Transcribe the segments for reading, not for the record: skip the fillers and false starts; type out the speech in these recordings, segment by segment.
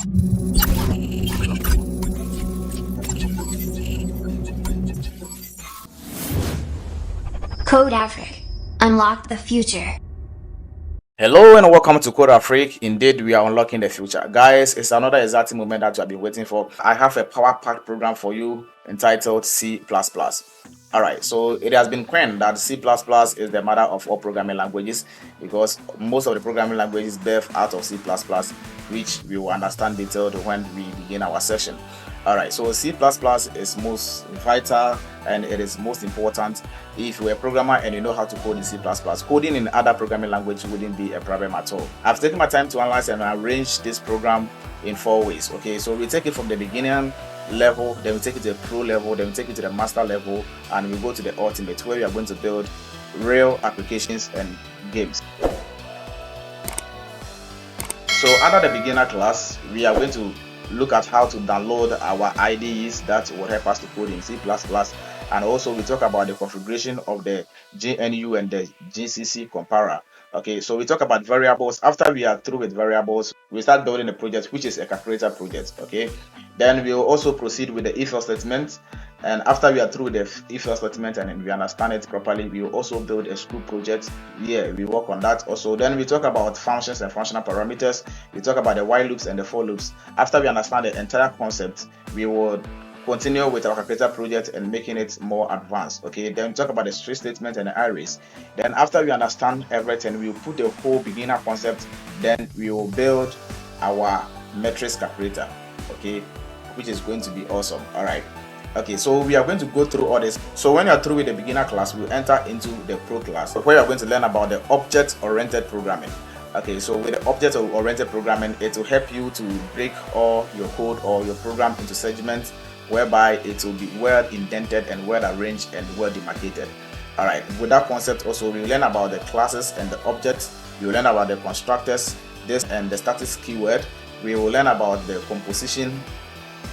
Code Afric. Unlock the future. Hello and welcome to Code Afric. Indeed, we are unlocking the future. Guys, it's another exciting moment that you have been waiting for. I have a power-packed program for you entitled C++. Alright, so it has been claimed that C++ is the mother of all programming languages because most of the programming languages birth out of C++, which we will understand detailed when we begin our session. Alright, so C++ is most vital and it is most important if you're a programmer and you know how to code in C++. Coding in other programming language wouldn't be a problem at all. I've taken my time to analyze and arrange this program in 4 ways. Okay, so we take it from the beginning level, then we take it to the pro level, then we take it to the master level, and we go to the ultimate where we are going to build real applications and games. So under the beginner class, we are going to look at how to download our IDEs that will help us to code in C++, and also we talk about the configuration of the GNU and the GCC comparer. Okay, so we talk about variables. After we are through with variables, we start building a project which is a calculator project. Okay, then we will also proceed with the if-else statement, and after we are through with the if-else statement and we understand it properly, we will also build a script project. Yeah, we work on that also. Then we talk about functions and functional parameters. We talk about the while loops and the for loops. After we understand the entire concept, we will continue with our calculator project and making it more advanced. Okay, then we talk about the string statement and the arrays. Then after we understand everything, we will put the whole beginner concept, then we will build our metrics calculator, okay, which is going to be awesome. All right, okay, so we are going to go through all this. So when you are through with the beginner class, we'll enter into the pro class where you are going to learn about the object-oriented programming. Okay, so with the object-oriented programming, it will help you to break all your code or your program into segments whereby it will be well indented and well arranged and well demarcated. All right, with that concept also, we will learn about the classes and the objects. We will learn about the constructors, this and the static keyword. We will learn about the composition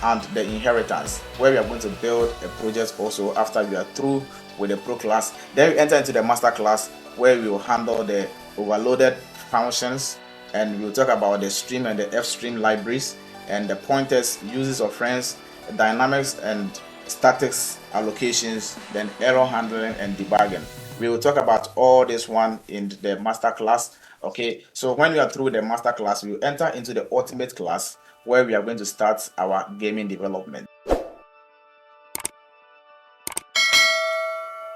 and the inheritance, where we are going to build a project also after we are through with the pro class. Then we enter into the master class where we will handle the overloaded functions, and we will talk about the stream and the f-stream libraries and the pointers, uses of friends, dynamics and statics allocations, then error handling and debugging. We will talk about all this one in the master class. Okay, so when we are through the master class, we will enter into the ultimate class where we are going to start our gaming development.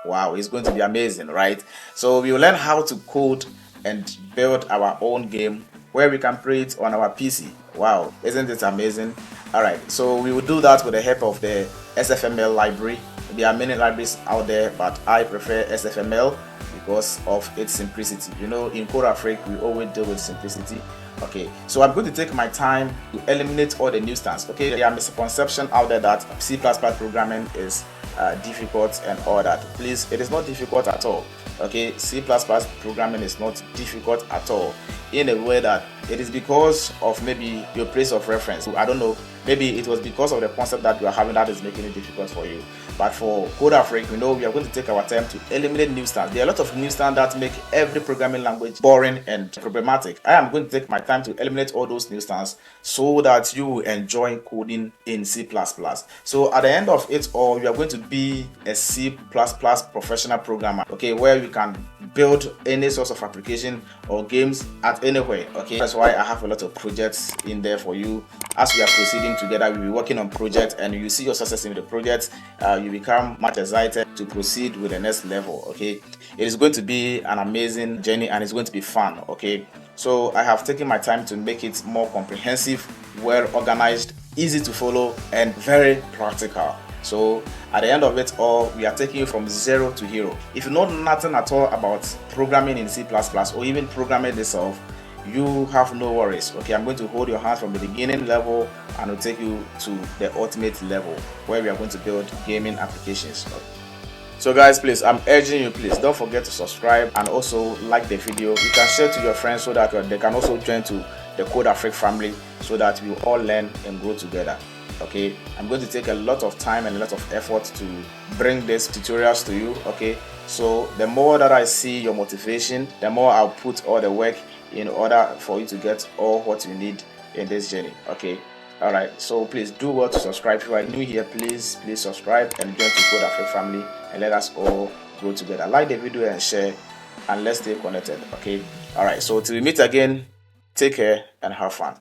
Wow, it's going to be amazing, right? So we will learn how to code and build our own game where we can play it on our PC. Wow, isn't it amazing? All right, so we will do that with the help of the SFML library. There are many libraries out there, but I prefer SFML because of its simplicity. You know, in Code Afric, we always deal with simplicity. Okay, so I'm going to take my time to eliminate all the nuisance. Okay, there are misconceptions out there that C++ programming is difficult and all that. Please, it is not difficult at all. Okay, C++ programming is not difficult at all, in a way that it is because of maybe your place of reference. I don't know, maybe it was because of the concept that you are having that is making it difficult for you. But for Code Afric, we know we are going to take our time to eliminate nuisance. There are a lot of nuisance that make every programming language boring and problematic. I am going to take my time to eliminate all those nuisance so that you will enjoy coding in C++. So at the end of it all, you are going to be a C++ professional programmer, okay, where you can build any source of application or games at anywhere. Okay, that's why I have a lot of projects in there for you. As we are proceeding together, we'll be working on projects, and you see your success in the project, you become much excited to proceed with the next level. Okay, it is going to be an amazing journey and it's going to be fun. Okay, so I have taken my time to make it more comprehensive, well organized, easy to follow, and very practical. So at the end of it all, we are taking you from zero to hero. If you know nothing at all about programming in C++ or even programming itself, you have no worries. Okay, I'm going to hold your hands from the beginning level and will take you to the ultimate level where we are going to build gaming applications. So guys, please, I'm urging you, please don't forget to subscribe and also like the video. You can share to your friends so that they can also join to the Code Afric family so that we all learn and grow together. Okay, I'm going to take a lot of time and a lot of effort to bring these tutorials to you. Okay, so the more that I see your motivation, the more I'll put all the work in order for you to get all what you need in this journey. Okay. All right. So please do well to subscribe. If you are new here, please subscribe and join to Code Africa family, and let us all grow together. Like the video and share, and let's stay connected. Okay. All right. So till we meet again, take care and have fun.